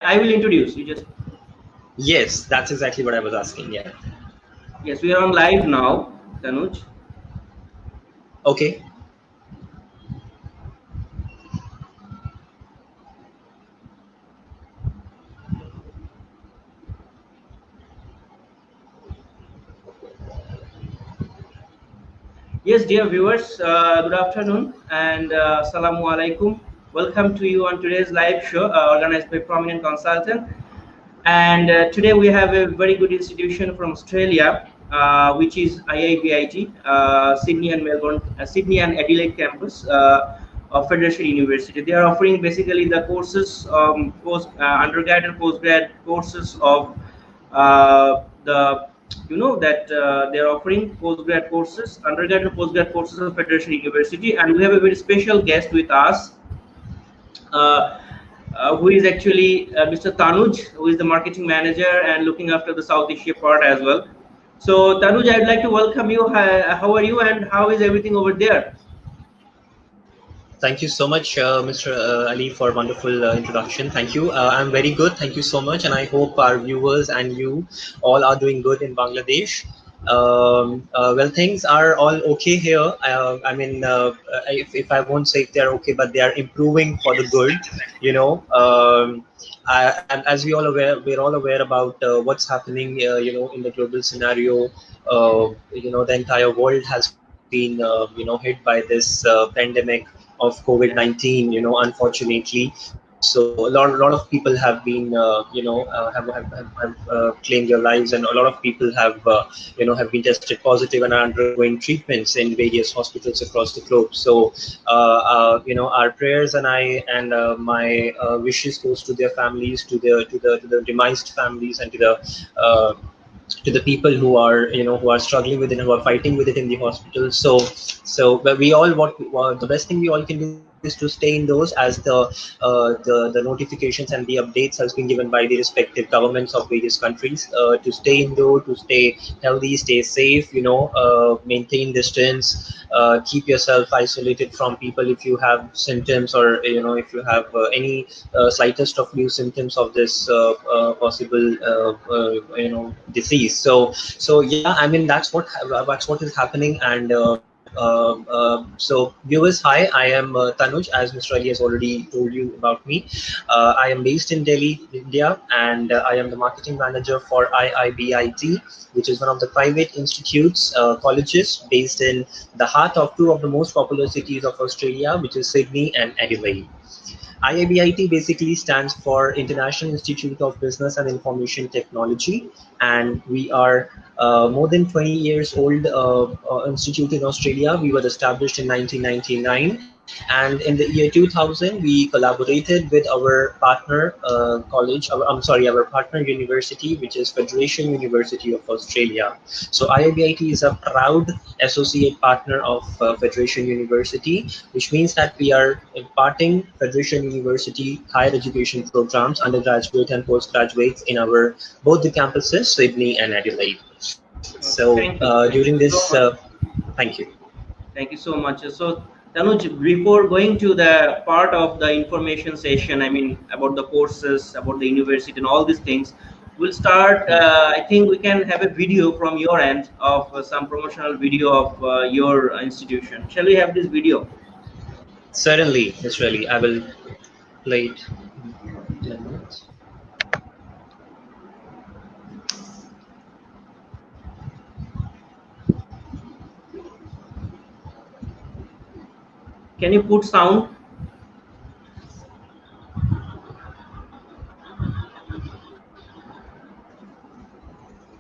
I will introduce you just. Yes, that's exactly what I was asking. Yeah. Yes, we are on live now, Tanuj. Okay. Yes, dear viewers, good afternoon and Assalamu alaikum. Welcome to you on today's live show organized by Prominent Consultant. And today we have a very good institution from Australia, which is IIBIT, Sydney and Melbourne, Sydney and Adelaide campus of Federation University. They are offering basically the courses, undergrad and postgrad courses of the that they are offering postgrad courses, undergrad and postgrad courses of Federation University, and we have a very special guest with us, uh, who is actually Mr. Tanuj, who is the marketing manager and looking after the South Asia part as well. So Tanuj, I'd like to welcome you. How are you, and how is everything over there? Thank you so much, Mr. Ali, for wonderful introduction. Thank you. I'm very good. Thank you so much, and I hope our viewers and you all are doing good in Bangladesh. Well, things are all okay here. I mean, if I won't say if they're okay, but they are improving for the good. You know, and as we're all aware about what's happening. In the global scenario. The entire world has been hit by this pandemic of COVID-19, unfortunately. So a lot of people have been, have claimed their lives, and a lot of people have been tested positive and are undergoing treatments in various hospitals across the globe. So, our prayers and my wishes goes to their families, to the demised families, and uh, to the people who are struggling with it and who are fighting with it in the hospital. So but we all what the best thing we all can do is to stay indoors, as the notifications and the updates has been given by the respective governments of various countries, to stay indoor, to stay healthy, stay safe, maintain distance, keep yourself isolated from people if you have symptoms, or if you have any slightest of few symptoms of this possible disease. So yeah, I mean, that's what is happening. And so viewers, hi, I am Tanuj, as Mr. Ali has already told you about me. I am based in Delhi, India, and I am the marketing manager for IIBIT, which is one of the private institutes, colleges based in the heart of two of the most popular cities of Australia, which is Sydney and Adelaide. IIBIT basically stands for International Institute of Business and Information Technology, and we are more than 20 years old institute in Australia. We were established in 1999, and in the year 2000, we collaborated with our partner college. Our partner university, which is Federation University of Australia. So IIBIT is a proud associate partner of Federation University, which means that we are imparting Federation University higher education programs, undergraduate and postgraduates, in our both the campuses, Sydney and Adelaide. So Okay, thank you. during Thank you this, so much. thank you. Thank you so much. So, Tanuj, before going to the part of the information session, I mean, about the courses, about the university, and all these things, we'll start. I think we can have a video from your end of some promotional video of your institution. Shall we have this video? Certainly, Mr. Ali, I will play it in 10 minutes. Can you put sound?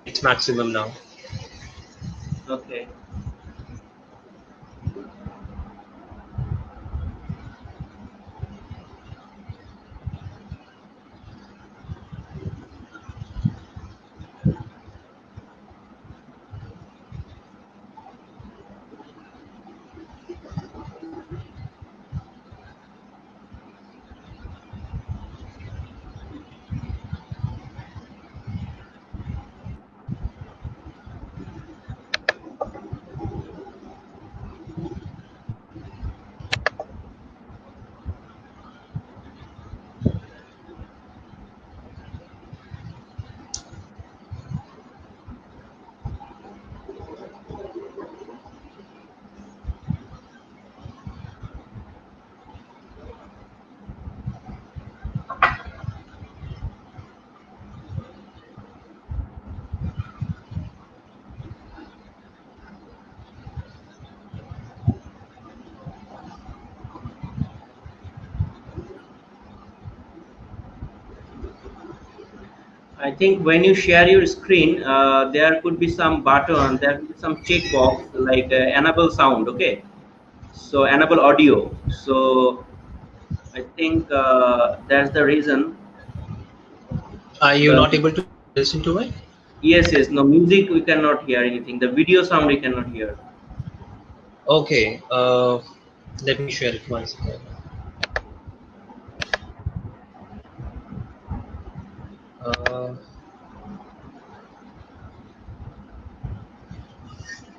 It's maximum now. Okay. I think when you share your screen, there could be some button, there could be some checkbox like enable sound. Okay, so enable audio. So I think that's the reason. Are you The not able to listen to it? yes, yes, no music. We cannot hear anything. The video sound we cannot hear. Okay. Let me share it once again. Uh,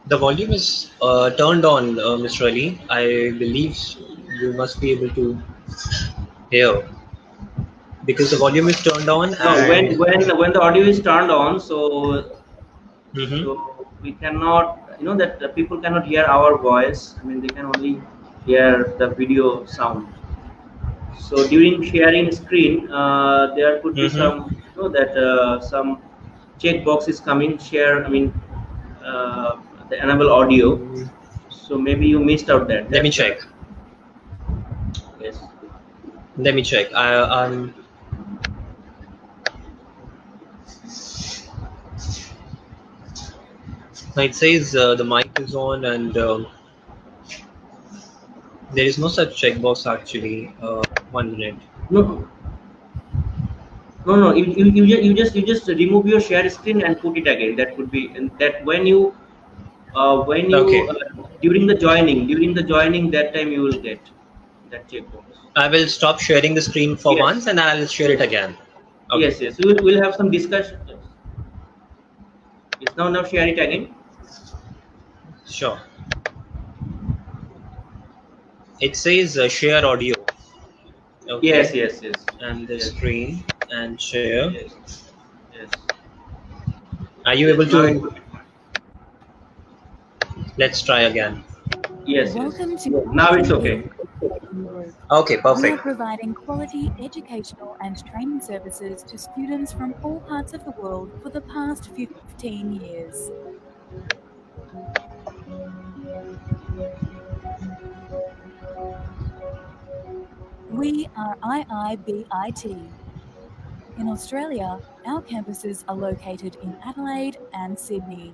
the volume is turned on, Mr. Ali. I believe you must be able to hear because the volume is turned on No, and. when the audio is turned on, Mhm. we cannot, that the people cannot hear our voice. I mean, they can only hear the video sound. So during sharing screen, there could be Mhm. some, that some checkbox is coming. Share. I mean, the enable audio. Mm, So maybe you missed out that. Let me That's check. the yes. Let me check. It says the mic is on and there is no such checkbox actually. 1 minute. No, no, no. You just remove your share screen and put it again. That could be, and that when you Okay. during the joining, that time you will get that checkbox. I will stop sharing the screen for Yes, once and I'll share it yes, again. Okay. yes, yes. We'll have some discussion. Yes, yes. Now share it again. Sure. It says share audio. Yes, Okay. yes, yes, And the yes, screen and share. yes, yes, Are you yes. able Now it to? would be. Let's try again. Yes, yes. Welcome to Now it's okay. IIBIT Group. Okay, We are perfect. providing quality educational and training services to students from all parts of the world for the past 15 years. We are IIBIT. In Australia, our campuses are located in Adelaide and Sydney.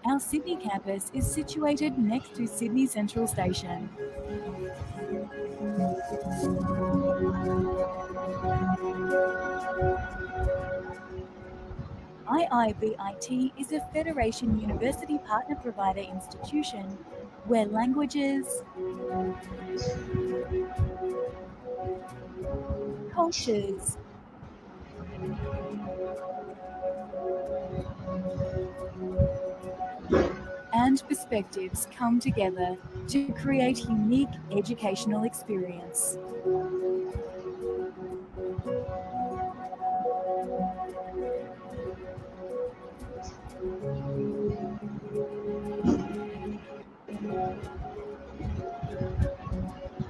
Our Sydney campus is situated next to Sydney Central Station. IIBIT is a Federation University Partner Provider institution where languages, cultures, and perspectives come together to create unique educational experience.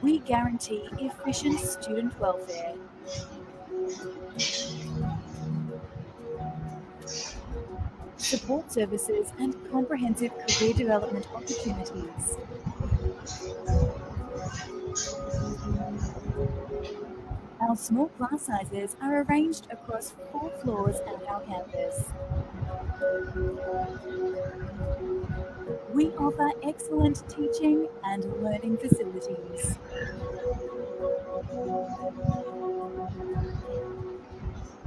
We guarantee efficient student welfare, support services, and comprehensive career development opportunities. Our small class sizes are arranged across 4 floors at our campus. We offer excellent teaching and learning facilities.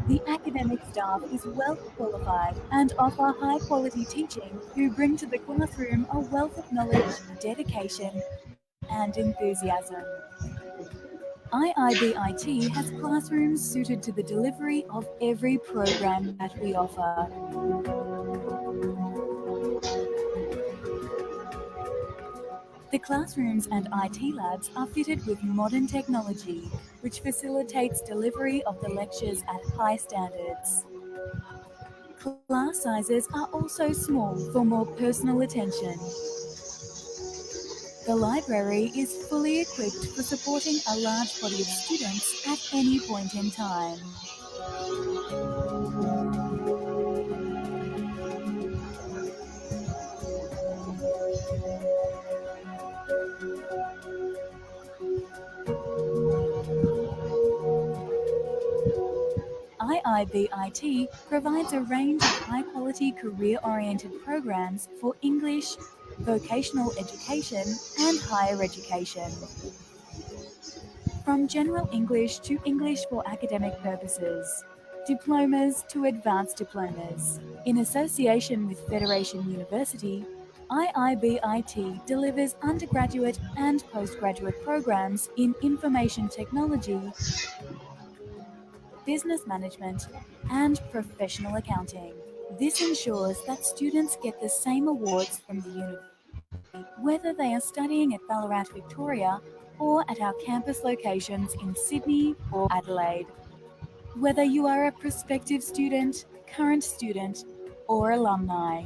The academic staff is well qualified and offer high quality teaching who bring to the classroom a wealth of knowledge, dedication, and enthusiasm. IIBIT has classrooms suited to the delivery of every program that we offer. The classrooms and IT labs are fitted with modern technology, which facilitates delivery of the lectures at high standards. Class sizes are also small for more personal attention. The library is fully equipped for supporting a large body of students at any point in time. IIBIT provides a range of high-quality career-oriented programs for English, vocational education, and higher education. From general English to English for academic purposes, diplomas to advanced diplomas. In association with Federation University, IIBIT delivers undergraduate and postgraduate programs in information technology, business management, and professional accounting. This ensures that students get the same awards from the university, whether they are studying at Ballarat, Victoria, or at our campus locations in Sydney or Adelaide. Whether you are a prospective student, current student, or alumni,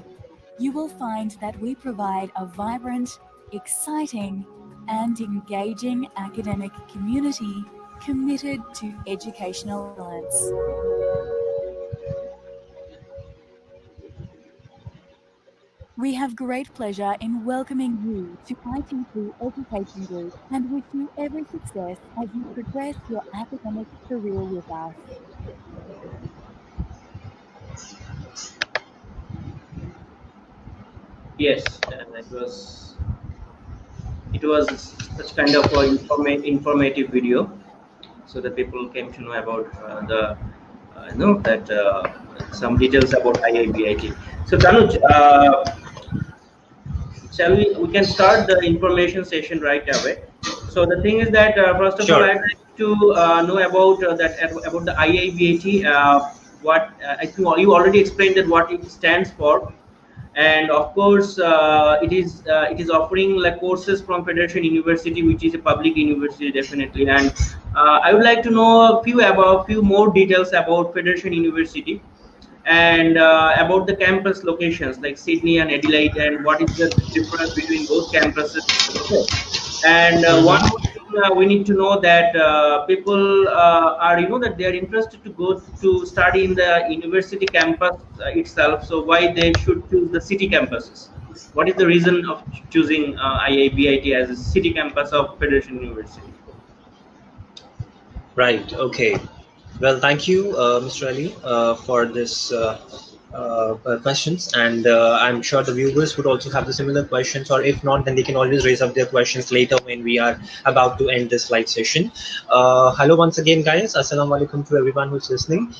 you will find that we provide a vibrant, exciting, and engaging academic community committed to educational excellence. We have great pleasure in welcoming you to ITC Education Group and wish you every success as you progress your academic career with us. Yes, it was such kind of a informative video, so that people came to know about the that some details about IIBIT. So Tanuj, shall we can start the information session right away. So the thing is that first of all, Sure. I'd like to know about about the IIBIT. What I think you already explained that what it stands for, and of course it is offering like courses from Federation University, which is a public university definitely. And I would like to know a few more details about Federation University, and about the campus locations like Sydney and Adelaide, and what is the difference between those campuses. Okay. And one Mm-hmm. more thing, we need to know that people are that they are interested to go to study in the university campus itself. So why they should choose the city campuses? What is the reason of choosing IIBIT as a city campus of Federation University? Right. Okay. Well, thank you, Mr. Ali, for this questions, and I'm sure the viewers would also have the similar questions, or if not, then they can always raise up their questions later when we are about to end this live session. Hello once again, guys. Assalamu alaikum to everyone who's listening.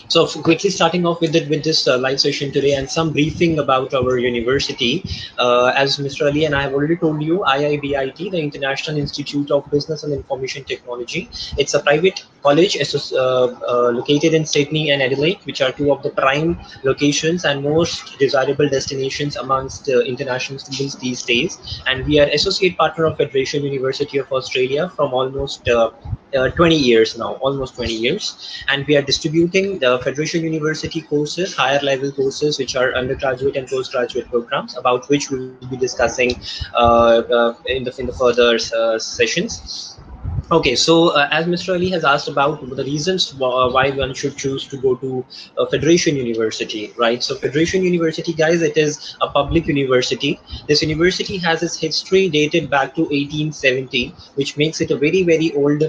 So quickly starting off with this live session today and some briefing about our university. As Mr. Ali and I have already told you, IIBIT, the International Institute of Business and Information Technology, it's a private college located in Sydney and Adelaide, which are two of the prime locations and most desirable destinations amongst international students these days. And we are associate partner of Federation University of Australia from almost 20 years now, almost 20 years. And we are distributing the Federation University courses, higher level courses, which are undergraduate and postgraduate programs, about which we will be discussing in the further sessions. Okay, so as Mr. Ali has asked about the reasons why one should choose to go to Federation University, right? So Federation University, guys, it is a public university. This university has its history dated back to 1870, which makes it a very, very old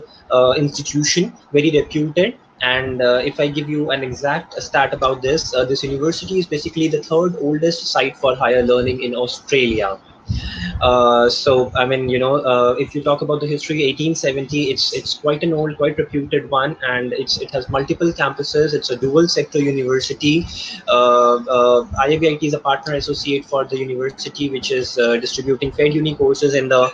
institution, very reputed. And if I give you an exact stat about this, this university is basically the third oldest site for higher learning in Australia. So I mean, if you talk about the history, 1870, it's quite an old, quite reputed one, and it has multiple campuses. It's a dual sector university. IIBIT is a partner associate for the university, which is distributing Fed Uni courses in the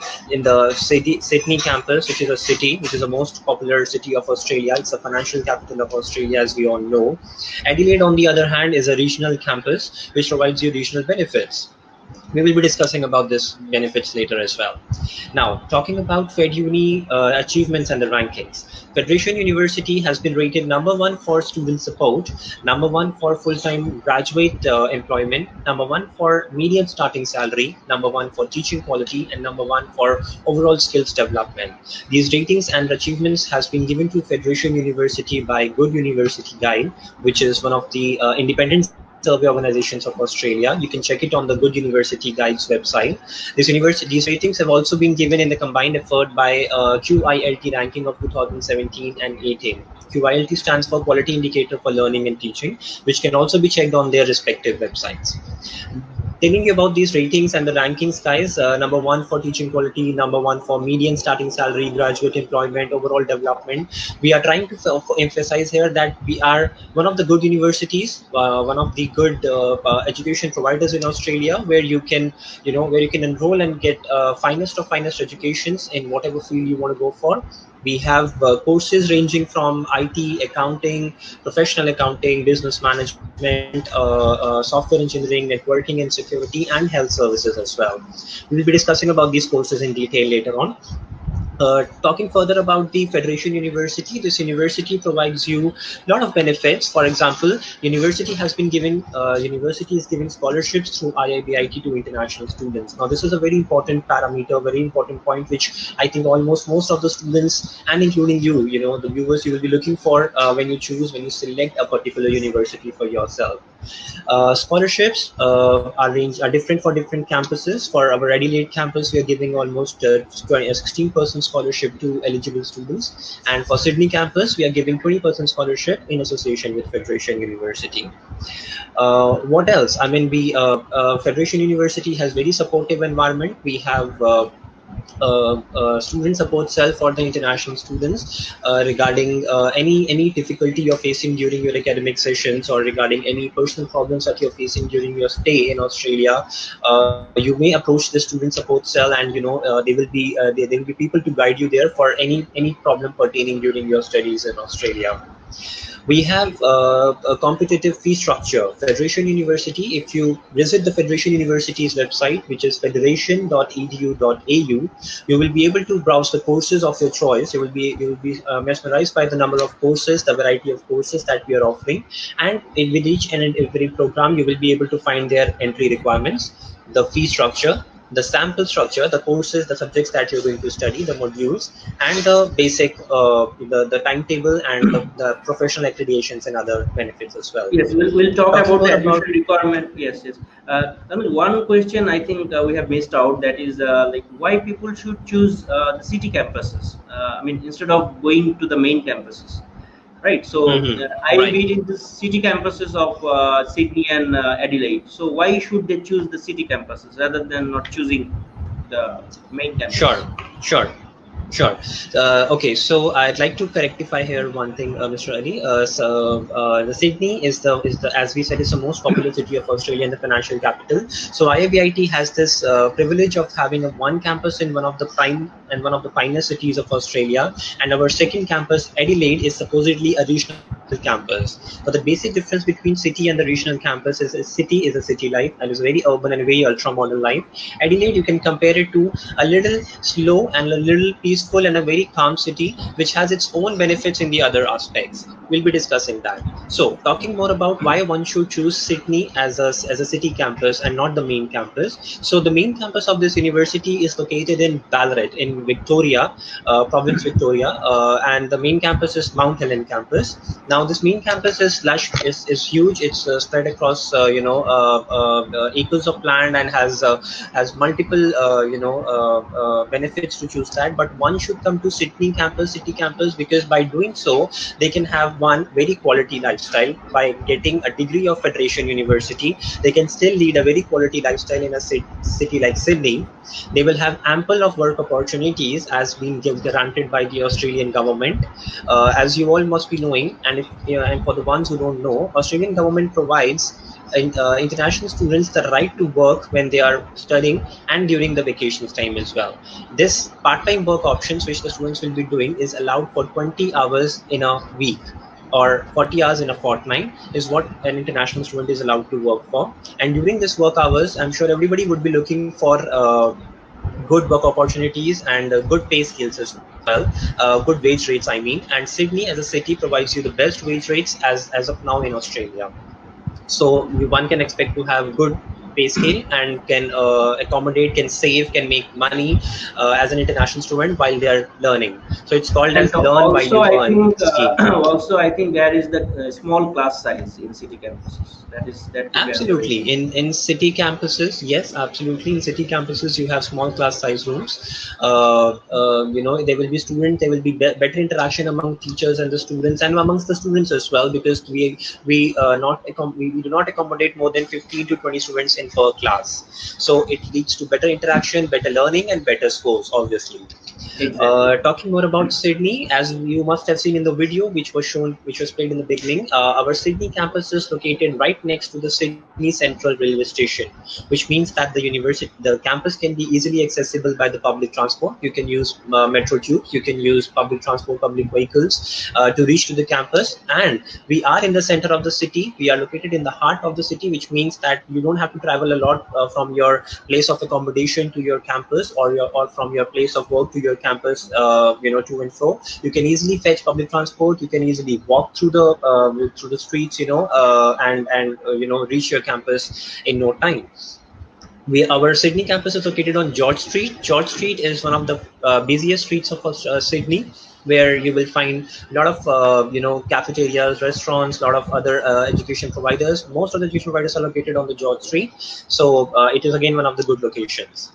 Sydney campus, which is the most popular city of Australia. It's the financial capital of Australia, as we all know. Adelaide, on the other hand, is a regional campus which provides you regional benefits. We will be discussing about this benefits later as well. Now, talking about Fed Uni achievements and the rankings. Federation University has been rated #1 for student support, #1 for full-time graduate employment, #1 for median starting salary, #1 for teaching quality, and #1 for overall skills development. These ratings and achievements has been given to Federation University by Good University Guide, which is one of the independent survey organizations of Australia. You can check it on the Good University Guides website. These ratings have also been given in the combined effort by QILT ranking of 2017 and 18. QILT stands for Quality Indicator for Learning and Teaching, which can also be checked on their respective websites. Telling you about these ratings and the rankings, guys, number one for teaching quality, number one for median starting salary, graduate employment, overall development. We are trying to emphasize here that we are one of the good universities, one of the good education providers in Australia, where you can, where you can enroll and get finest of finest educations in whatever field you want to go for. We have courses ranging from IT, accounting, professional accounting, business management, software engineering, networking and security, and health services as well. We will be discussing about these courses in detail later on. Talking further about the Federation University, this university provides you a lot of benefits. For example, university is giving scholarships through IIBIT to international students. Now, this is a very important parameter, very important point, which I think almost most of the students, and including you, the viewers, you will be looking for when you select a particular university for yourself. Scholarships are different for different campuses. For our Adelaide campus, we are giving almost 16% scholarship to eligible students, and for Sydney campus, we are giving 20% scholarship in association with Federation University. What else? I mean, Federation University has very supportive environment. We have student support cell for the international students regarding any difficulty you're facing during your academic sessions, or regarding any personal problems that you're facing during your stay in Australia. You may approach the student support cell, and there will be people to guide you there for any problem pertaining during your studies in Australia. We have a competitive fee structure. Federation University, if you visit the Federation University's website, which is federation.edu.au, you will be able to browse the courses of your choice. You will be mesmerized by the number of courses, the variety of courses that we are offering, and with each and every program, you will be able to find their entry requirements, the fee structure, the sample structure, the courses, the subjects that you're going to study, the modules, and the basic, the timetable, and the professional accreditations and other benefits as well. Yes, we'll talk Talking about more the about admission requirement. Yes, yes. I mean, one question I think we have missed out, that is like why people should choose the city campuses. I mean, instead of going to the main campuses, right? So right. IIBIT is the city campuses of Sydney and Adelaide. So why should they choose the city campuses rather than not choosing the main Sure, campus? sure. Sure. Okay, so I'd like to rectify here one thing, Mr. Ali. The Sydney is the as we said, is the most popular city of Australia and the financial capital. So IIBIT has this privilege of having one campus in one of the prime and one of the finest cities of Australia, and our second campus, Adelaide, is supposedly a regional campus. But the basic difference between city and the regional campus is city is a city life and is very urban and very ultra modern life. Adelaide, you can compare it to a little slow and a little peaceful and a very calm city, which has its own benefits in the other aspects. We'll be discussing that. So, talking more about why one should choose Sydney as a city campus and not the main campus. So, the main campus of this university is located in Ballarat in Victoria, province Victoria, and the main campus is Mount Helen campus. Now, this main campus is huge. It's spread across acres of land, and has multiple benefits to choose that. But one should come to city campus, because by doing so they can have one very quality lifestyle. By getting a degree of Federation University, they can still lead a very quality lifestyle in a city like Sydney. They will have ample of work opportunities as being granted by the Australian government. As you all must be knowing, and for the ones who don't know, Australian government provides international students the right to work when they are studying and during the vacations time as well. This part-time work options which the students will be doing is allowed for 20 hours in a week, or 40 hours in a fortnight is what an international student is allowed to work for. And during this work hours, I'm sure everybody would be looking for good work opportunities and good pay scales as well, good wage rates, I mean. And Sydney as a city provides you the best wage rates as of now in Australia. So one can expect to have good pay scale and can accommodate, can save, can make money as an international student while they are learning. So it's called And as learn while also, you I earn think scheme. also I think there is the small class size in city campuses. That could be another Absolutely. reason. In city campuses, yes, absolutely. In city campuses, you have small class size rooms. There will be students. There will be better interaction among teachers and the students, and amongst the students as well, because we do not accommodate more than 15 to 20 students in per class. So it leads to better interaction, better learning, and better scores, obviously. Exactly. Talking more about Sydney, as you must have seen in the video which was shown, which was played in the beginning, our Sydney campus is located right next to the Sydney Central Railway Station, which means that the campus can be easily accessible by the public transport. You can use metro tubes, you can use public transport, public vehicles to reach to the campus. And we are in the center of the city. We are located in the heart of the city, which means that you don't have to travel a lot from your place of accommodation to your campus, or from your place of work to your campus, to and fro. You can easily fetch public transport. You can easily walk through the streets, and reach your campus in no time. Our Sydney campus is located on George Street. George Street is one of the busiest streets of Sydney, where you will find a lot of cafeterias, restaurants, a lot of other education providers. Most of the education providers are located on the George Street, so it is again one of the good locations.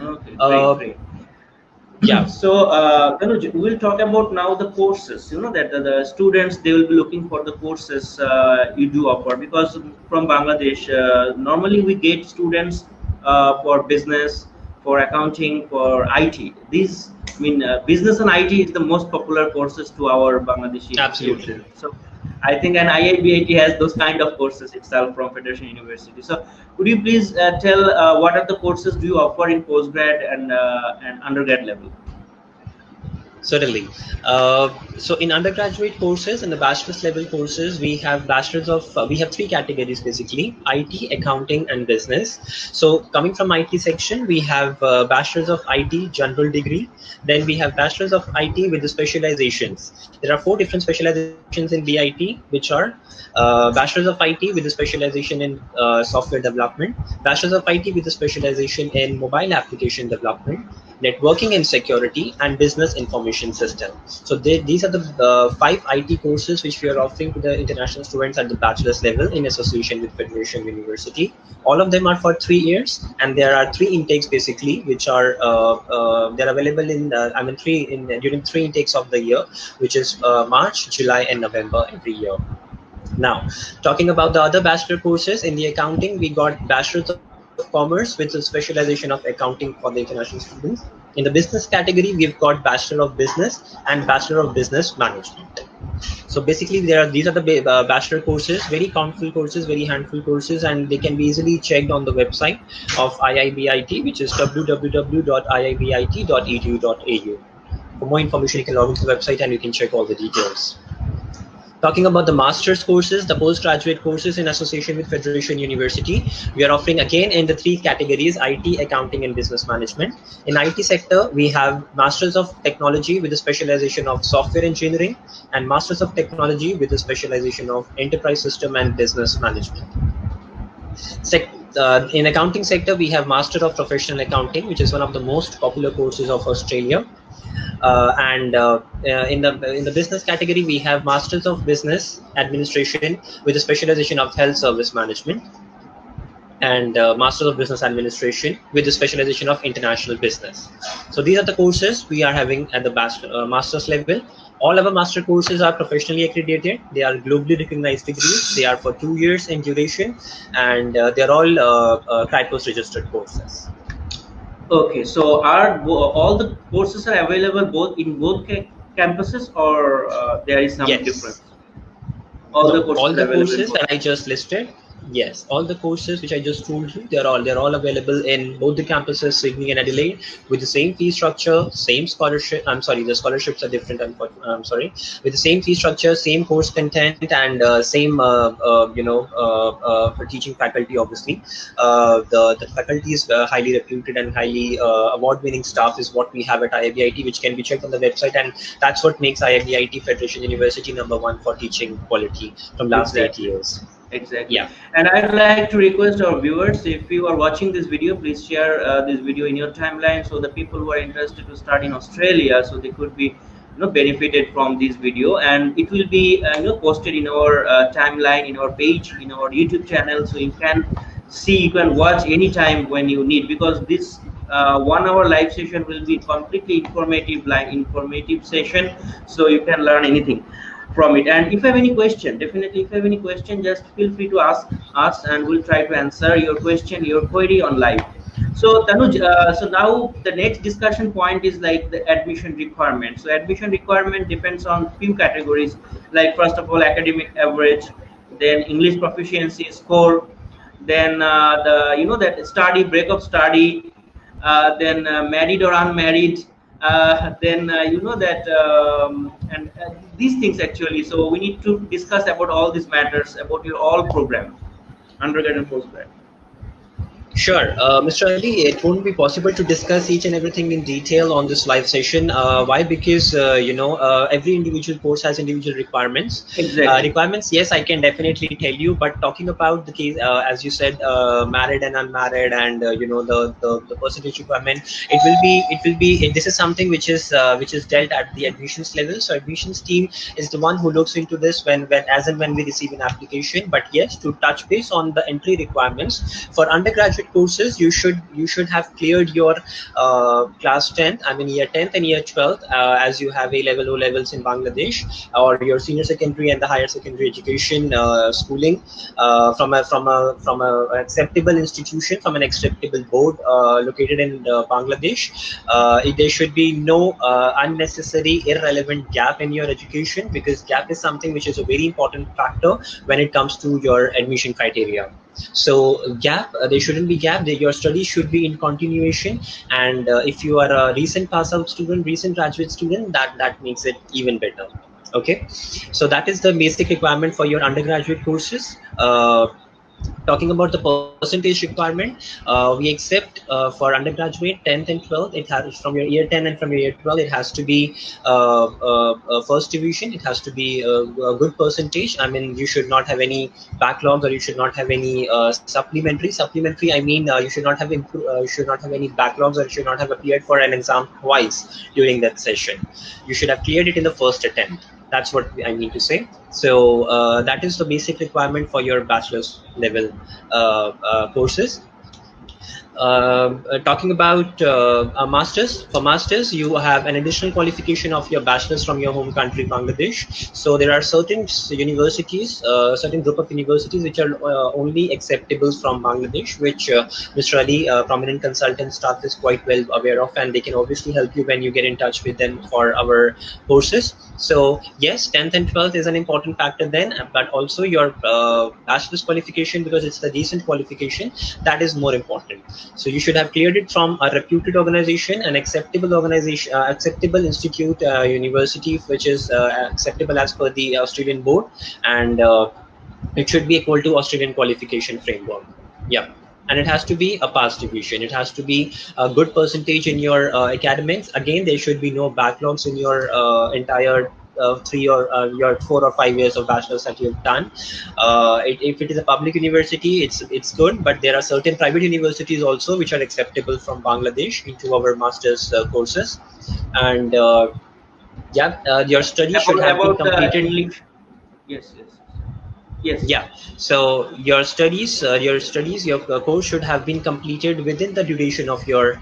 Okay, great, Uh, great. yeah, So, Tanuj, we'll talk about now the courses. You know that the students, they will be looking for the courses you do offer, because from Bangladesh, normally we get students for business, for accounting, for IT. These, I mean, business and IT is the most popular courses to our Bangladeshi youth. absolutely. So, I think an IIBIT has those kind of courses itself from Federation University. So, could you please tell what are the courses do you offer in postgrad and undergrad level? Certainly. So in undergraduate courses and the bachelor's level courses, we have three categories basically: IT, accounting, and business. So coming from IT section, we have bachelor's of IT general degree. Then we have bachelor's of IT with the specializations. There are four different specializations in BIT, which are bachelor's of IT with the specialization in software development, bachelor's of IT with the specialization in mobile application development, networking and security, and business information system. So these are the five IT courses which we are offering to the international students at the bachelor's level in association with Federation University. All of them are for 3 years, and there are three intakes basically, which are they're available in during three intakes of the year, which is March, July, and November every year. Now, talking about the other bachelor courses in the accounting, we got Bachelor's of Commerce with a specialization of accounting for the international students. In the business category, we've got Bachelor of Business and Bachelor of Business Management. So basically, these are the bachelor courses, very countful courses, very handful courses, and they can be easily checked on the website of IIBIT, which is www.iibit.edu.au. For more information, you can log into the website and you can check all the details. Talking about the master's courses, the postgraduate courses in association with Federation University, we are offering again in the three categories: IT, accounting, and business management. In IT sector, we have Masters of Technology with a specialization of software engineering, and Masters of Technology with a specialization of enterprise system and business management. In accounting sector, we have Master of Professional Accounting, which is one of the most popular courses of Australia. And in the business category, we have Masters of Business Administration with a specialization of Health Service Management, and Masters of Business Administration with the specialization of International Business. So these are the courses we are having at the master's level. All our master courses are professionally accredited. They are globally recognized degrees. They are for 2 years in duration, and they're all CRIPOS registered courses. Okay, so all the courses are available both in both campuses, or there is some difference? Yes. All the No, courses all are the available in courses both. that I just listed, yes, all the courses which I just told you, they're all available in both the campuses, Sydney and Adelaide, with the same fee structure, same scholarship. I'm sorry, the scholarships are different. I'm sorry, with the same fee structure, same course content, and same for teaching faculty. Obviously, the faculty is highly reputed and highly award-winning staff is what we have at IIBIT, which can be checked on the website, and that's what makes IIBIT Federation University #1 for teaching quality from last 8 Exactly. years. Exactly. Yeah. And I'd like to request our viewers, if you are watching this video, please share this video in your timeline, so the people who are interested to start in Australia, so they could be benefited from this video, and it will be posted in our timeline, in our page, in our YouTube channel, so you can see, you can watch anytime when you need, because this 1 hour live session will be completely informative, like informative session, so you can learn anything from it. And if you have any question, definitely, if you have any question, just feel free to ask us, and we'll try to answer your question, your query on live. So Tanuj, so now the next discussion point is like the admission requirement. So admission requirement depends on few categories, like first of all academic average, then English proficiency score, then the that study break of study, then married or unmarried, then that and these things actually. So we need to discuss about all these matters about your all program, undergrad and postgrad. Sure, Mr. Ali, it won't be possible to discuss each and everything in detail on this live session. Why? Because every individual course has individual requirements. Exactly. Requirements, yes, I can definitely tell you. But talking about the case, as you said, married and unmarried, and the percentage requirement, This is something which is dealt at the admissions level. So admissions team is the one who looks into this when as and when we receive an application. But yes, to touch base on the entry requirements for undergraduate courses, you should have cleared your class 10th, I mean year 10th and year 12th, as you have A level, O levels in Bangladesh, or your senior secondary and the higher secondary education schooling from a acceptable institution, from an acceptable board located in Bangladesh. There should be no unnecessary irrelevant gap in your education, because gap is something which is a very important factor when it comes to your admission criteria. So gap, there shouldn't be gap. Your studies should be in continuation, and if you are a recent pass out student, recent graduate student, that makes it even better. Okay, so that is the basic requirement for your undergraduate courses. Talking about the percentage requirement, we accept for undergraduate 10th and 12th, it has from your year 10 and from your year 12, it has to be first division. It has to be a good percentage. I mean, you should not have any backlogs, or you should not have any supplementary. I mean, you should not have any backlogs, or you should not have appeared for an exam twice during that session. You should have cleared it in the first attempt. That's what I mean to say. So that is the basic requirement for your bachelor's level courses. Talking about a master's, for masters you have an additional qualification of your bachelor's from your home country Bangladesh. So there are certain universities, certain group of universities which are only acceptable from Bangladesh, which Mr. Ali, prominent consultant staff, is quite well aware of, and they can obviously help you when you get in touch with them for our courses. So yes, 10th and 12th is an important factor then, but also your bachelor's qualification, because it's the decent qualification, that is more important. So you should have cleared it from a reputed organization, an acceptable organization, acceptable institute, university, which is acceptable as per the Australian board, and it should be equal to Australian qualification framework. Yeah. And it has to be a pass division. It has to be a good percentage in your academics. Again, there should be no backlogs in your entire 3 or your 4 or 5 years of bachelor's that you've done. If it is a public university, it's good, but there are certain private universities also which are acceptable from Bangladesh into our master's courses. And your study should have been About completed. English. Yes, yes, yes. Yeah, so your course should have been completed within the duration of your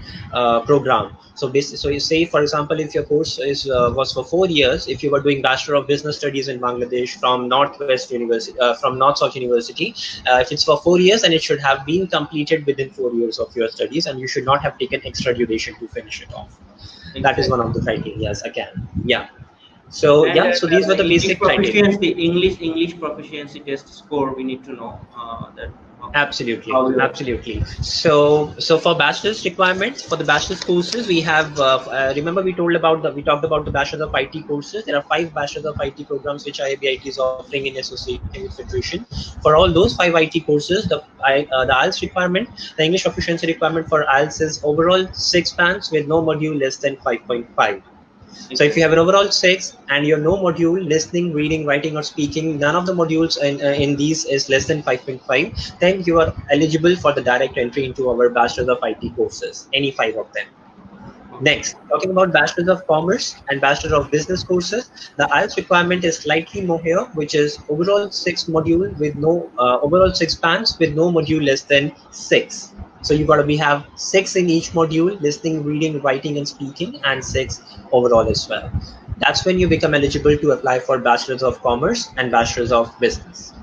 program. So you say, for example, if your course was for 4 years, if you were doing Bachelor of Business Studies in Bangladesh from Northwest University, from North South University, if it's for 4 years, then it should have been completed within 4 years of your studies, and you should not have taken extra duration to finish it off. Exactly. That is one of the criteria again. Yeah. So And yeah, so these were the English basic criteria. proficiency, English proficiency test score. We need to know that. Absolutely, How we are. absolutely. So for bachelor's requirements, for the bachelor's courses, we have remember we talked about the bachelor's of IT courses. There are 5 bachelor's of IT programs which IIBIT is offering in association with Federation. For all those 5 IT courses, the IELTS requirement, the English proficiency requirement for IELTS is overall 6 bands with no module less than 5.5. So if you Exactly. have an overall 6 and your no module, listening, reading, writing, or speaking, none of the modules in these is less than 5.5, then you are eligible for the direct entry into our Bachelor of IT courses, any 5 of them. Okay. Next, talking about Bachelor of Commerce and Bachelor of Business courses, the IELTS requirement is slightly more here, which is overall 6 module with no overall 6 bands with no module less than 6. So you got to be have 6 in each module: listening, reading, writing, and speaking, and 6 overall as well. That's when you become eligible to apply for Bachelors of Commerce and Bachelors of Business.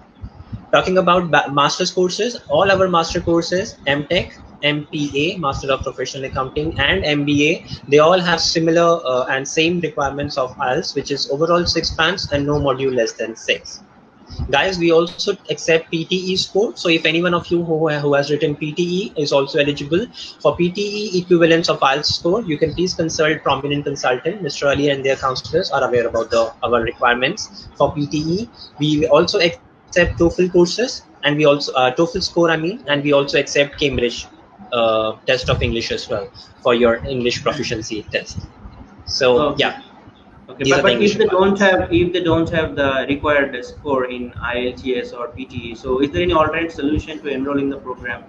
Talking about master's courses, all our master courses, MTech, MPA, Master of Professional Accounting, and MBA, they all have similar and same requirements of IELTS, which is overall 6 bands and no module less than 6. Guys, we also accept PTE score. So if any one of you who has written PTE is also eligible for PTE equivalence of IELTS score, you can please consult Prominent Consultant. Mr. Ali and their counselors are aware about our requirements for PTE. We also accept TOEFL courses, and we also TOEFL score, and we also accept Cambridge test of English as well for your English proficiency test. So Okay. yeah, Okay, these are the but English requirements. if they don't have the required score in IELTS or PTE, so is there any alternate solution to enroll in the program?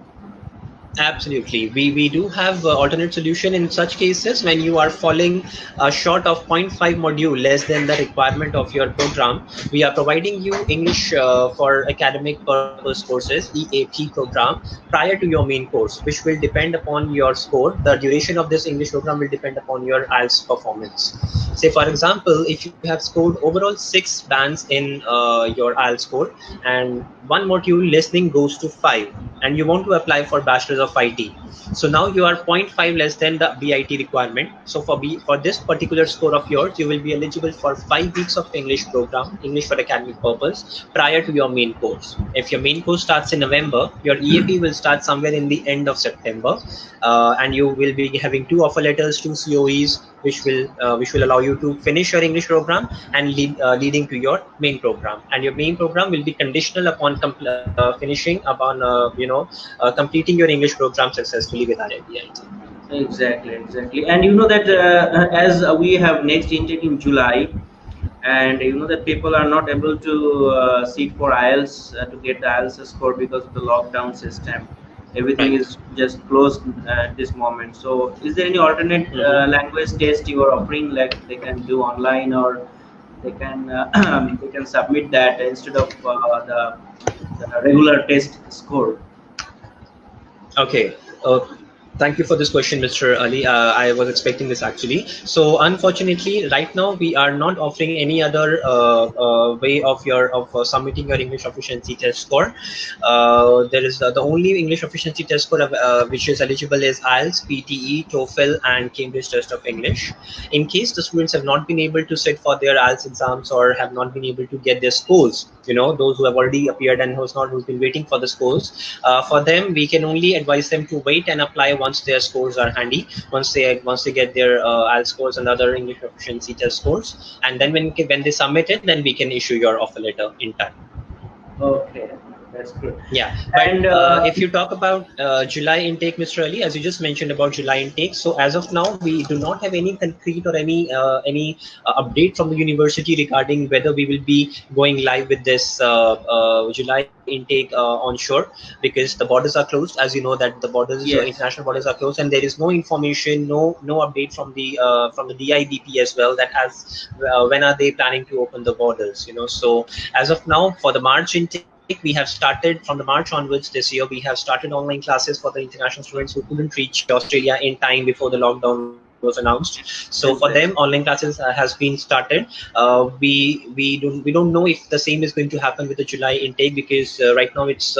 Absolutely. We do have alternate solution in such cases when you are falling short of zero point 0.5 module less than the requirement of your program. We are providing you English for academic purpose courses, EAP program, prior to your main course, which will depend upon your score. The duration of this English program will depend upon your IELTS performance. Say, for example, if you have scored overall 6 bands in your IELTS score, and one module listening goes to 5, and you want to apply for Bachelor's of IT. So now you are zero point 0.5 less than the BIT requirement. So for this particular score of yours, you will be eligible for 5 weeks of English program, English for academic purpose, prior to your main course. If your main course starts in November, your EAP will start somewhere in the end of September, and you will be having 2 offer letters, 2 COEs, which will allow you to finish your English program and leading to your main program. And your main program will be conditional upon finishing upon completing your English program successfully with IIBIT. Exactly, exactly. And you know that as we have next intake in July, and you know that people are not able to sit for IELTS to get the IELTS score because of the lockdown system. Everything Right. is just closed at this moment. So, is there any alternate language test you are offering, like they can do online, or they can they can submit that instead of the regular test score? Okay. Thank you for this question, Mr. Ali. I was expecting this actually. So, unfortunately, right now we are not offering any other way of submitting your English proficiency test score. There is the only English proficiency test score which is eligible is IELTS, PTE, TOEFL, and Cambridge Test of English. In case the students have not been able to sit for their IELTS exams or have not been able to get their scores, those who have already appeared and who's been waiting for the scores, for them we can only advise them to wait and apply once their scores are handy, once they get their IELTS scores and other English proficiency test scores, and then when they submit it, then we can issue your offer letter in time. Okay, that's good. Yeah, but And if you talk about July intake, Mr. Ali, as you just mentioned about July intake, so as of now, we do not have any concrete or any update from the university regarding whether we will be going live with this July intake onshore, because the borders are closed. As you know that the borders, yes, international borders are yes. closed, and there is no information, no update from the DIBP as well, that as when are they planning to open the borders. So as of now, for the March intake, we have started from the March onwards this year. We have started online classes for the international students who couldn't reach Australia in time before the lockdown was announced. So for them, online Exactly. classes has been started. We don't know if the same is going to happen with the July intake, because right now it's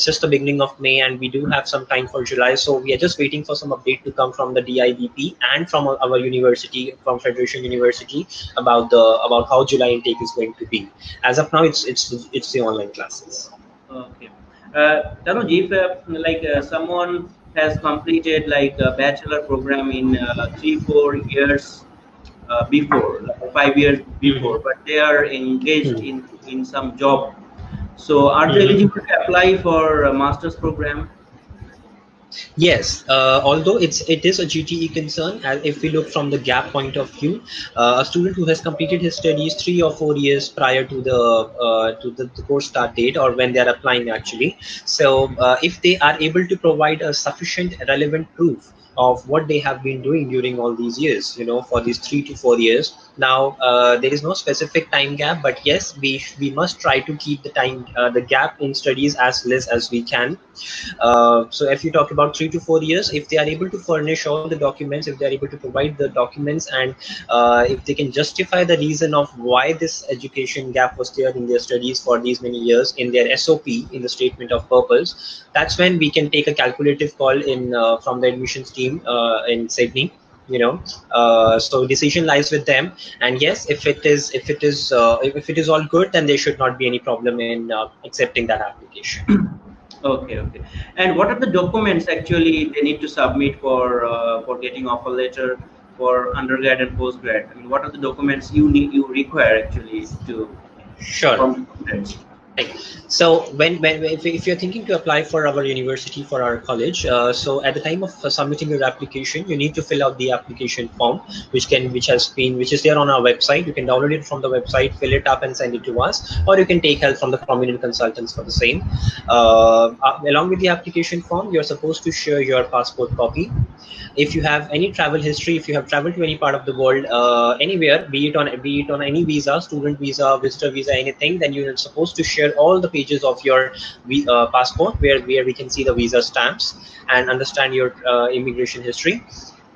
just the beginning of May, and we do have some time for July. So we are just waiting for some update to come from the DIBP and from our university, from Federation University, about how July intake is going to be. As of now, it's the online classes. Okay. Tanuj, if someone has completed like a bachelor program in 3 4 years before, like 5 years Mhm. before, but they are engaged Mhm. in some job, so are they Mhm. eligible to apply for a master's program? Yes, although it is a GTE concern, as if we look from the gap point of view, a student who has completed his studies 3 or 4 years prior to the course start date, or when they are applying actually. So if they are able to provide a sufficient relevant proof of what they have been doing during all these years, for these 3 to 4 years. Now there is no specific time gap, but yes, we must try to keep the gap in studies as less as we can. So if you talk about 3 to 4 years, if they are able to furnish all the documents, if they are able to provide the documents, and if they can justify the reason of why this education gap was there in their studies for these many years in their SOP, in the statement of purpose, that's when we can take a calculative call in from the admissions team in Sydney. So decision lies with them. And yes, if it is all good, then there should not be any problem in accepting that application. Okay, okay. And what are the documents actually they need to submit for getting offer letter for undergrad and postgrad? I mean, what are the documents you require actually to Sure. from students? Right. So when if you're thinking to apply for our university, for our college, so at the time of submitting your application, you need to fill out the application form, which is there on our website. You can download it from the website, fill it up, and send it to us, or you can take help from the prominent consultants for the same. Along with the application form, you're supposed to share your passport copy. If you have any travel history, if you have traveled to any part of the world, anywhere, be it on any visa, student visa, visitor visa, anything, then you're supposed to share all the pages of your passport, where we can see the visa stamps and understand your immigration history.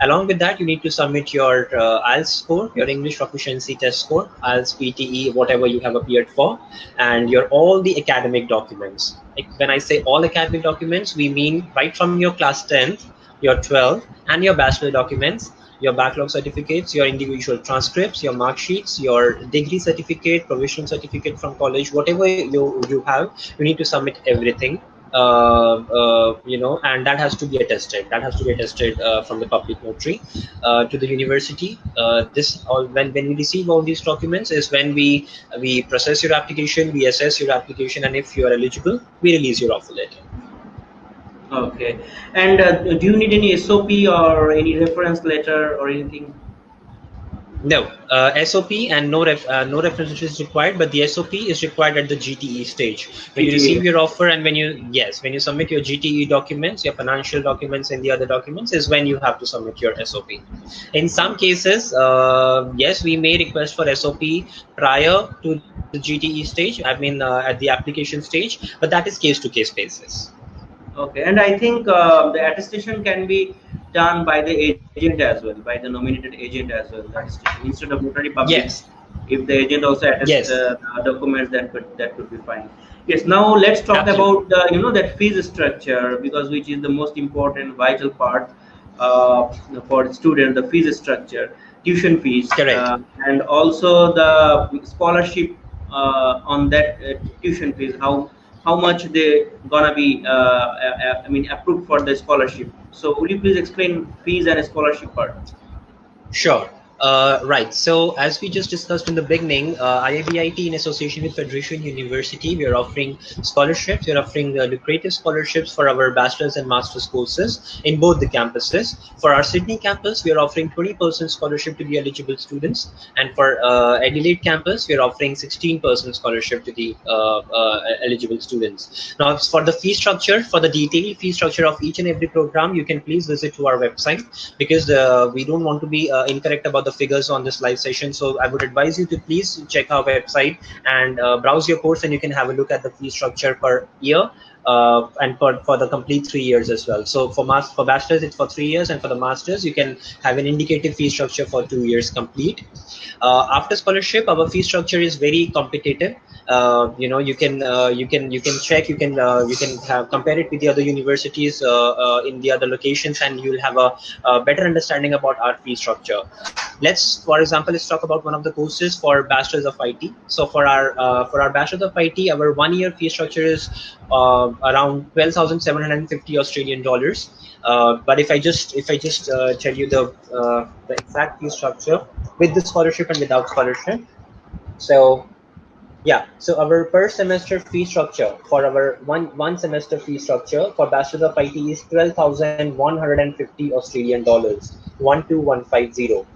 Along with that, you need to submit your IELTS score, your English proficiency test score, IELTS, PTE, whatever you have appeared for, and your all the academic documents. Like, when I say all academic documents, we mean right from your class 10th, your 12th, and your bachelor documents, your backlog certificates, your individual transcripts, your mark sheets, your degree certificate, provisional certificate from college, whatever you have, you need to submit everything. And that has to be attested. That has to be attested from the public notary to the university. This all when we receive all these documents is when we process your application, we assess your application, and if you are eligible, we release your offer letter. Okay. And do you need any SOP or any reference letter or anything? No, SOP and no reference is required, but the SOP is required at the GTE stage. When you GTA. receive your offer, and when you submit your GTE documents, your financial documents, and the other documents, is when you have to submit your SOP. In some cases, yes, we may request for SOP prior to the GTE stage. I mean, at the application stage, but that is case to case basis. Okay, and I think the attestation can be done by the agent as well, by the nominated agent as well. The attestation instead of notary public, Yes, if the agent also attests yes, documents, that could be fine. Yes. Now let's talk absolutely about that fees structure, because which is the most important vital part for the student, the fees structure, tuition fees, correct. and also the scholarship on that tuition fees. How much they gonna be I mean approved for the scholarship. So would you please explain fees and scholarship part? Sure. Right. So as we just discussed in the beginning, IIBIT, in association with Federation University, we are offering scholarships. We are offering lucrative scholarships for our bachelor's and master's courses in both the campuses. For our Sydney campus, we are offering 20% scholarship to the eligible students, and for Adelaide campus, we are offering 16% scholarship to the eligible students. Now, for the fee structure, for the detailed fee structure of each and every program, you can please visit to our website, because we don't want to be incorrect about the figures on this live session. So I would advise you to please check our website and browse your course, and you can have a look at the fee structure per year, and for the complete 3 years as well. So for bachelor's, it's for 3 years, and for the masters, you can have an indicative fee structure for 2 years complete. After scholarship, our fee structure is very competitive. You can check, you can have compare it with the other universities in the other locations, and you'll have a better understanding about our fee structure. For example, let's talk about one of the courses for bachelor's of IT. So for our bachelor's of IT, our 1 year fee structure is around 12,750 Australian dollars. But if I just tell you the exact fee structure with the scholarship and without scholarship. So Yeah, so our per semester fee structure for our one semester fee structure for Bachelor of IT is 12,150 Australian dollars, 12150.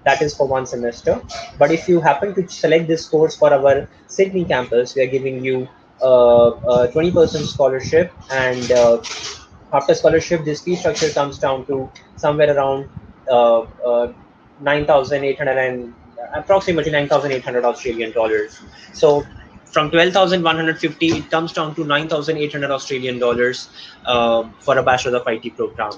That is for one semester. But if you happen to select this course for our Sydney campus, we are giving you a 20% scholarship, and after scholarship, this fee structure comes down to somewhere around uh, uh, 9,800 and approximately 9,800 Australian dollars. So from 12,150, it comes down to 9,800 Australian dollars for a Bachelor of IT program.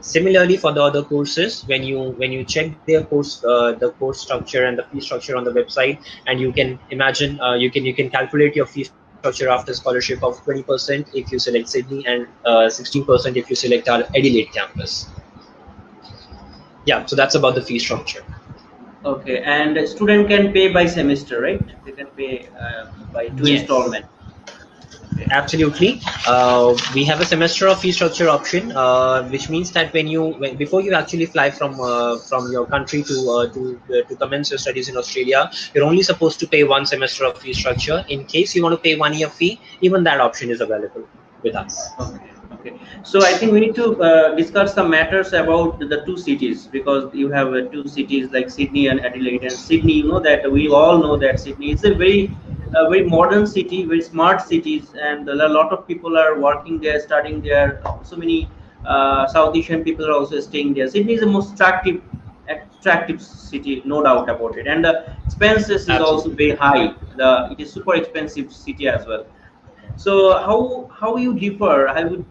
Similarly, for the other courses, when you check their the course structure and the fee structure on the website, and you can imagine, you can calculate your fee structure after scholarship of 20% if you select Sydney, and 16% if you select our Adelaide campus. Yeah, so that's about the fee structure. Okay, and a student can pay by semester, right? They can pay by two Yes. installment. Okay. Absolutely. We have a semester of fee structure option, which means that before you actually fly from your country to commence your studies in Australia, you're only supposed to pay one semester of fee structure. In case you want to pay 1 year fee, even that option is available with us. Okay, okay. So I think we need to discuss some matters about the two cities, because you have two cities like Sydney and Adelaide. And Sydney, you know that we all know that Sydney is a very modern city, very smart cities, and a lot of people are working there, studying there. So many South Asian people are also staying there. Sydney is the most attractive city, no doubt about it. And the expenses is also Absolutely. very high. It is super expensive city as well. So how you differ? How would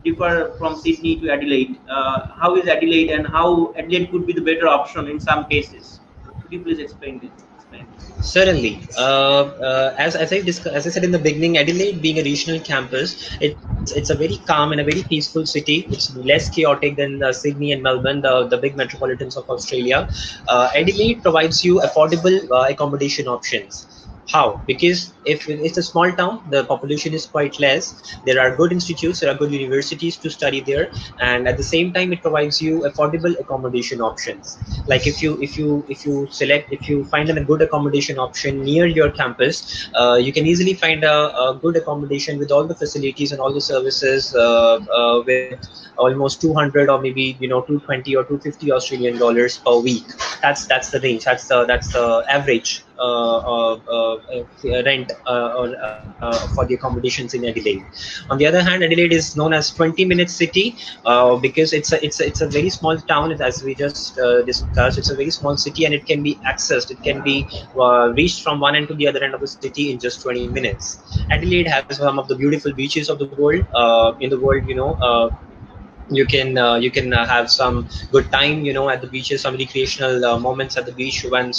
differ from Sydney to Adelaide? How is Adelaide, and how Adelaide could be the better option in some cases? Could you please explain this? Explain this. Certainly. As I said in the beginning, Adelaide being a regional campus, it's a very calm and a very peaceful city. It's less chaotic than Sydney and Melbourne, the big metropolitans of Australia. Adelaide provides you affordable accommodation options. How? Because if it's a small town, the population is quite less. There are good institutes, there are good universities to study there, and at the same time, it provides you affordable accommodation options. Like if you find a good accommodation option near your campus, you can easily find a good accommodation with all the facilities and all the services with almost 200 or maybe 220 or 250 Australian dollars per week. That's the range. That's the average rent for the accommodations in Adelaide. On the other hand, Adelaide is known as 20-minute city because it's a very small town. As we just discussed, it's a very small city, and it can be accessed. It can be reached from one end to the other end of the city in just 20 minutes. Adelaide has some of the beautiful beaches of the world. In the world, you can have some good time at the beaches, some recreational moments at the beach when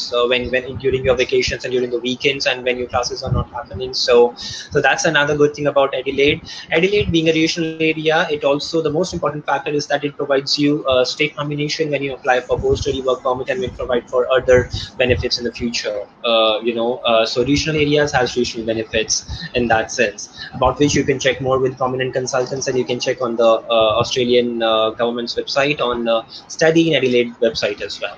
during your vacations and during the weekends, and when your classes are not happening. So that's another good thing about Adelaide being a regional area. It also, the most important factor is that it provides you a state combination when you apply for post-study work permit, and will provide for other benefits in the future. So regional areas has regional benefits in that sense, about which you can check more with prominent consultants, and you can check on the Australian government's website, on Study in Adelaide website as well.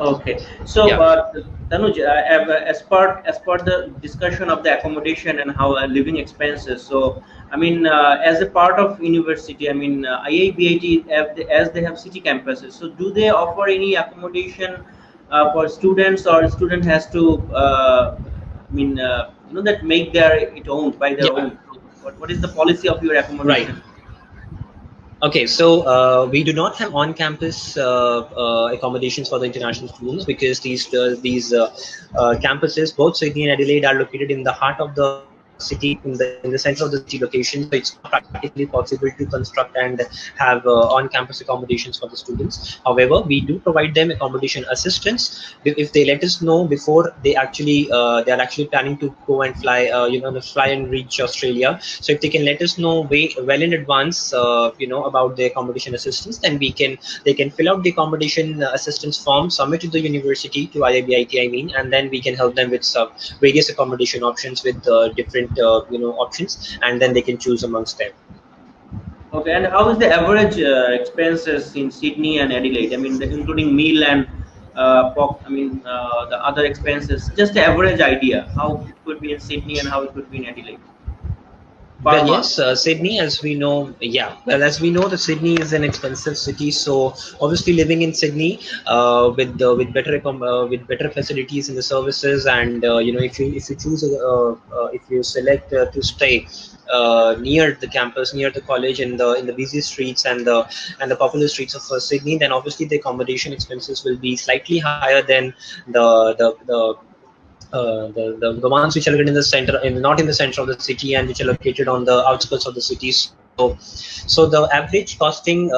Okay, so Yeah. Tanuj, as part the discussion of the accommodation and how living expenses. So, I mean, as a part of university, I mean, IIBIT, as they have city campuses. So, do they offer any accommodation for students, or student has to, that make their it own by their Yeah. own? So what is the policy of your Right. accommodation? Okay, so we do not have on-campus accommodations for the international students, because these campuses, both Sydney and Adelaide, are located in the heart of the city, in the center of the city location. So it's not practically possible to construct and have on-campus accommodations for the students. However, we do provide them accommodation assistance if they let us know before they are actually planning to go and fly, fly and reach Australia. So if they can let us know way well in advance, about the accommodation assistance, then they can fill out the accommodation assistance form, submit to the university, to IIBIT, I mean, and then we can help them with some various accommodation options with different options, and then they can choose amongst them. Okay, and how is the average expenses in Sydney and Adelaide? I mean, including meal and the other expenses, just an average idea how it could be in Sydney and how it could be in Adelaide per Well, month. yes, Sydney, as we know, yeah. Well, as we know, the Sydney is an expensive city. So obviously, living in Sydney with better facilities in the services, and if you choose if you select to stay near the campus, near the college, in the busy streets and the popular streets of Sydney, then obviously the accommodation expenses will be slightly higher than the ones which are located in the center, not in the center of the city, and which are located on the outskirts of the city. So the average costing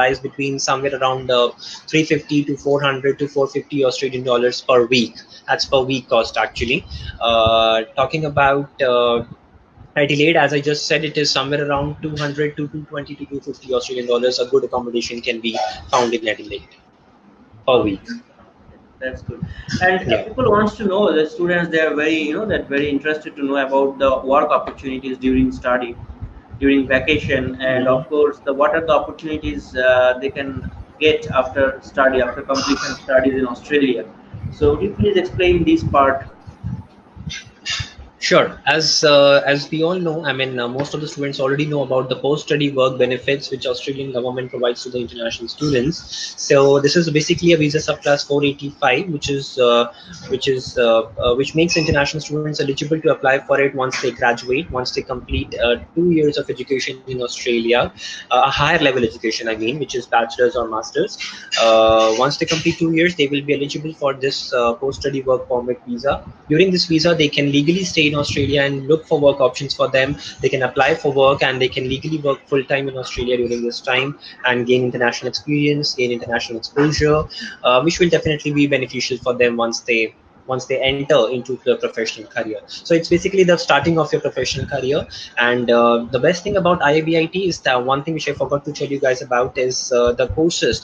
lies between somewhere around 350 to 400 to 450 Australian dollars per week. That's per week cost actually. Talking about Adelaide, as I just said, it is somewhere around 200 to 220 to 250 Australian dollars. A good accommodation can be found in Adelaide per week. Okay, that's good. And Yeah. people wants to know, the students, they are very, that very interested to know about the work opportunities during study, during vacation, and Mhm. of course, what are the opportunities they can get after study, after completion studies in Australia. So, would you please explain this part? Sure. As we all know, I mean, most of the students already know about the post-study work benefits which Australian government provides to the international students. So this is basically a visa subclass 485, which makes international students eligible to apply for it once they graduate, once they complete 2 years of education in Australia, a higher level education, I mean, which is bachelor's or master's. Once they complete 2 years, they will be eligible for this post-study work permit visa. During this visa, they can legally stay in Australia and look for work options for them. They can apply for work and they can legally work full time in Australia during this time and gain international experience, gain international exposure, which will definitely be beneficial for them once they enter into the professional career. So it's basically the starting of your professional career. And the best thing about IIBIT is that one thing which I forgot to tell you guys about is the courses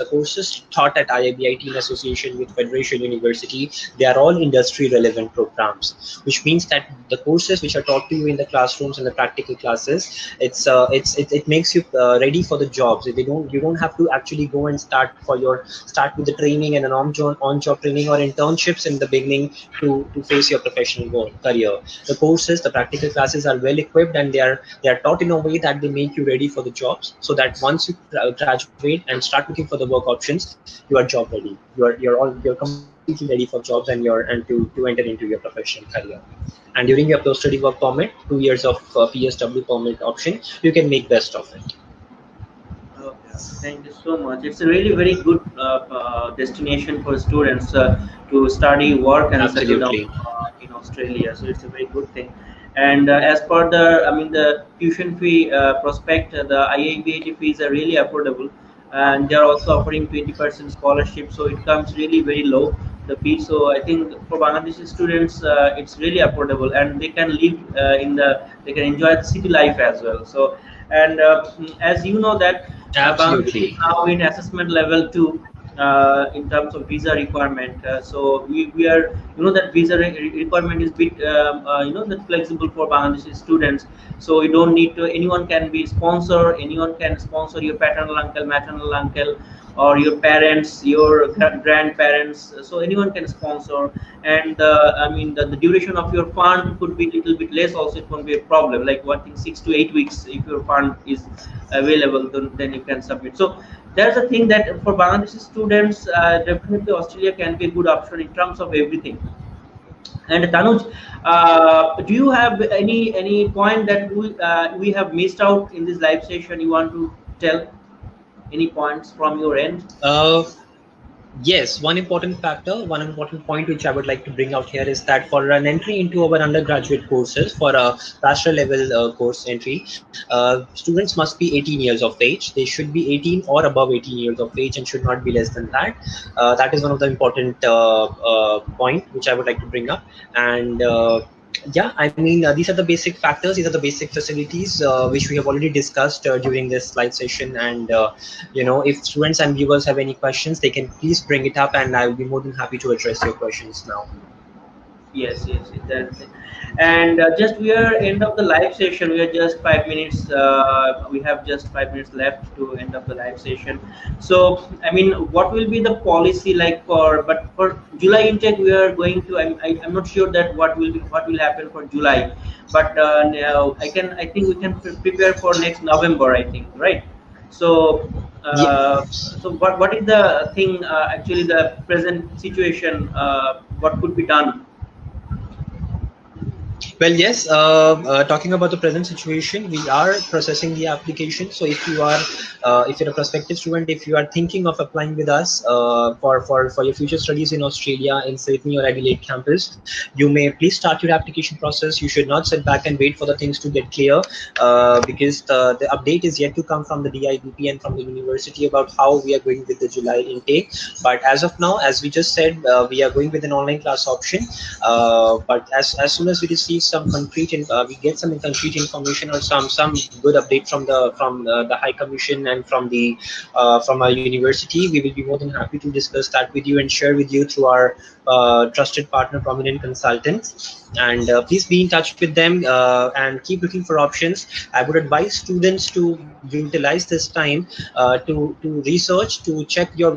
taught at IIBIT in association with Federation University. They are all industry relevant programs, which means that the courses which are taught to you in the classrooms and the practical classes, it makes you ready for the jobs. You don't have to actually go and start with the training and an on job training or internships in the beginning to face your professional career. The courses, the practical classes are well equipped, and they are taught in a way that they make you ready for the jobs, so that once you graduate and start looking for the work options, you are job ready. You're completely ready for jobs, and to enter into your professional career. And during your post-study work permit, 2 years of PSW permit option, you can make best of it. Okay, thank you so much. It's a really very good destination for students to study, work, and settle down Absolutely. in Australia. So it's a very good thing. And as per the tuition fee prospect, the IIBAT fees are really affordable, and they are also offering 20% scholarship. So it comes really very low, the fee. So I think for Bangladeshi students, it's really affordable, and they can live they can enjoy the city life as well. So, and as you know that Bangladesh is Absolutely. now in assessment level 2 in terms of visa requirement. So we are, that visa requirement is bit that flexible for Bangladeshi students. So you don't need to, anyone can be sponsor, anyone can sponsor your paternal uncle, maternal uncle, or your parents, your grandparents. So anyone can sponsor, and the duration of your fund could be little bit less. Also, it won't be a problem. Like one thing, 6 to 8 weeks, if your fund is available, then you can submit. So there's a thing that for Bangladeshi students, definitely Australia can be a good option in terms of everything. And Tanuj, do you have any point that we have missed out in this live session? You want to tell any points from your end? uh, Yes, one important point which I would like to bring out here is that for an entry into our undergraduate courses, for a bachelor level course entry, students must be 18 years of age. They should be 18 or above 18 years of age and should not be less than that. That is one of the important point which I would like to bring up. And yeah, I mean, these are the basic factors, these are the basic facilities which we have already discussed during this live session. And if students and viewers have any questions, they can please bring it up, and I will be more than happy to address your questions now. Yes, yes, yes, that's it. And just we are end of the live session. We are just 5 minutes. We have just 5 minutes left to end of the live session. So, I mean, what will be the policy like for? But for July intake, we are going to. I'm not sure that what will happen for July. But now I think we can prepare for next November. I think, right? So. Uh, so what is the thing actually the present situation what could be done. Well, yes. Talking about the present situation, we are processing the application. So if you're a prospective student, if you are thinking of applying with us for your future studies in Australia, in Sydney or Adelaide campus, you may please start your application process. You should not sit back and wait for the things to get clear, because the update is yet to come from the DIBP and from the university about how we are going with the July intake. But as of now, as we just said, we are going with an online class option. But as soon as we receive some we get some concrete information or some good update from the High Commission and from our university, we will be more than happy to discuss that with you and share with you through our trusted partner, Prominent Consultants. And please be in touch with them and keep looking for options. I would advise students to utilize this time to research, to check your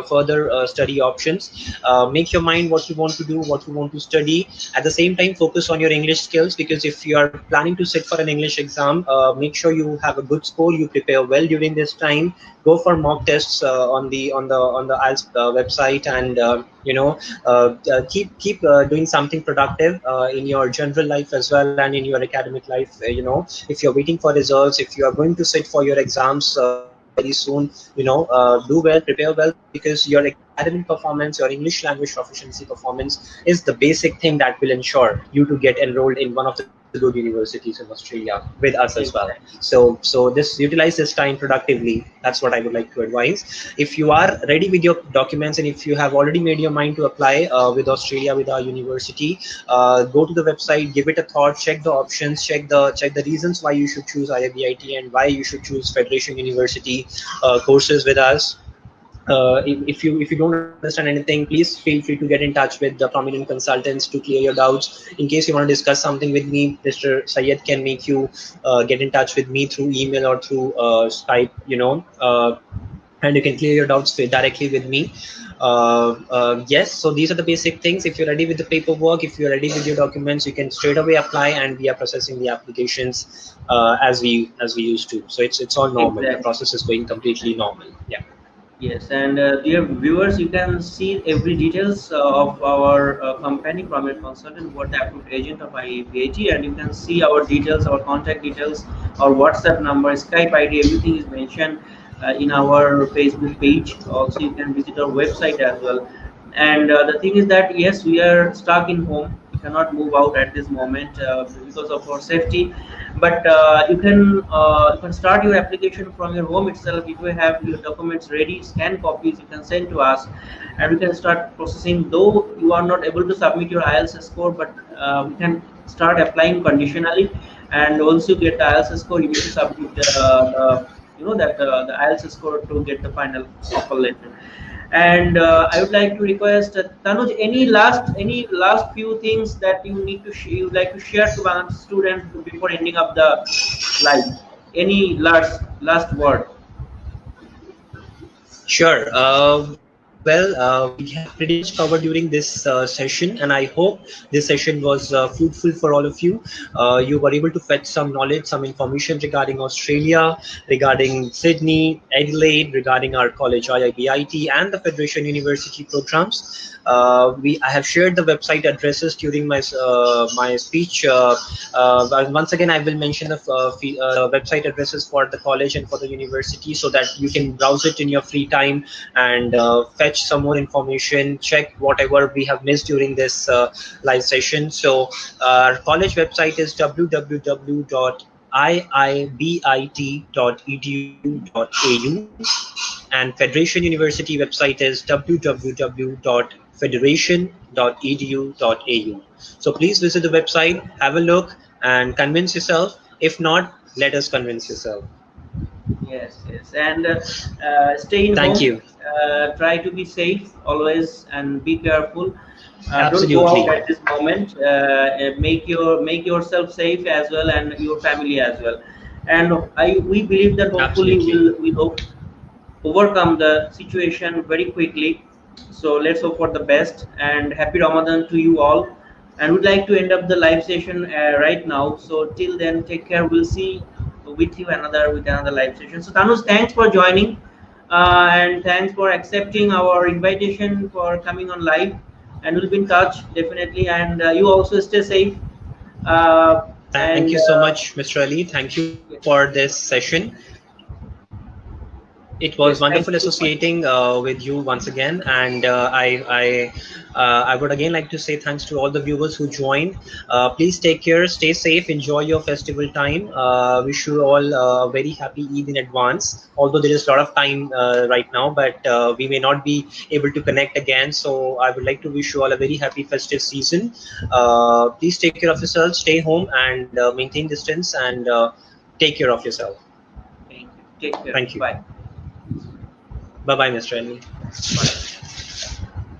further study options. Make your mind what you want to do, what you want to study. At the same time, focus on your English skills, because if you are planning to sit for an English exam, make sure you have a good score, you prepare well during this time. Go for mock tests on the IELTS website, and keep doing something productive in your general life as well, and in your academic life. If you're waiting for results, if you are going to sit for your exams very soon, do well, prepare well, because your academic performance, your English language proficiency performance is the basic thing that will ensure you to get enrolled in one of the good universities in Australia with us as well. Exactly. So utilize this time productively. That's what I would like to advise. If you are ready with your documents, and if you have already made your mind to apply with Australia, with our university, go to the website, give it a thought, check the options, check the reasons why you should choose IIBIT and why you should choose Federation University courses with us. If you don't understand anything, please feel free to get in touch with the Prominent Consultants to clear your doubts. In case you want to discuss something with me, Mr. Syed can make you get in touch with me through email or through Skype, and you can clear your doubts directly with me. Yes, so these are the basic things. If you're ready with the paperwork, if you're ready with your documents, you can straight away apply, and we are processing the applications as we used to. So it's all normal. The Exactly. process is going completely normal. Yeah. Yes, and dear viewers, you can see every details of our company, Prominent Consultant, what the approved agent of IIBIT, and you can see our details, our contact details, our WhatsApp number, Skype ID, everything is mentioned in our Facebook page. Also, you can visit our website as well. And the thing is that yes, we are stuck in home. We cannot move out at this moment because of our safety. But you can start your application from your home itself. If you have your documents ready, scan copies, you can send to us, and we can start processing. Though you are not able to submit your IELTS score, but we can start applying conditionally, and once you get the IELTS score, you need to submit the IELTS score to get the final offer letter. And I would like to request Tanuj, any last few things that you would like to share to our students before ending up the live. Any last word? Sure. We have pretty much covered during this session, and I hope this session was fruitful for all of you. You were able to fetch some knowledge, some information regarding Australia, regarding Sydney, Adelaide, regarding our college IIBIT and the Federation University programs. I have shared the website addresses during my speech. Once again, I will mention the website addresses for the college and for the university, so that you can browse it in your free time and fetch some more information, check whatever we have missed during this live session. So our college website is www.iibit.edu.au, and Federation University website is www.federation.edu.au. So please visit the website, have a look, and convince yourself. If not, let us convince yourself. Yes, yes, and stay in Thank home. you. Try to be safe always and be careful. Don't go out Absolutely. at this moment. Make yourself safe as well, and your family as well. And we believe that hopefully Absolutely. we'll overcome the situation very quickly. So let's hope for the best, and happy Ramadan to you all. And we'd like to end up the live session right now. So till then, take care. We'll see with you with another live session. So Tanush, thanks for joining, and thanks for accepting our invitation for coming on live. And we'll be in touch definitely. And you also stay safe. Uh, Thank and you so much, Mr. Ali. Thank you for yes, this session. It was yes, wonderful thank you so much. associating with you once again, and I would again like to say thanks to all the viewers who joined. Please take care, stay safe, enjoy your festival time. Wish you all a very happy Eid in advance. Although there is a lot of time right now, but we may not be able to connect again. So I would like to wish you all a very happy festive season. Please take care of yourselves, stay home, and maintain distance, and take care of yourself. Thank you. Take care. Thank you. Bye. Bye bye, Mr. Ali. Bye.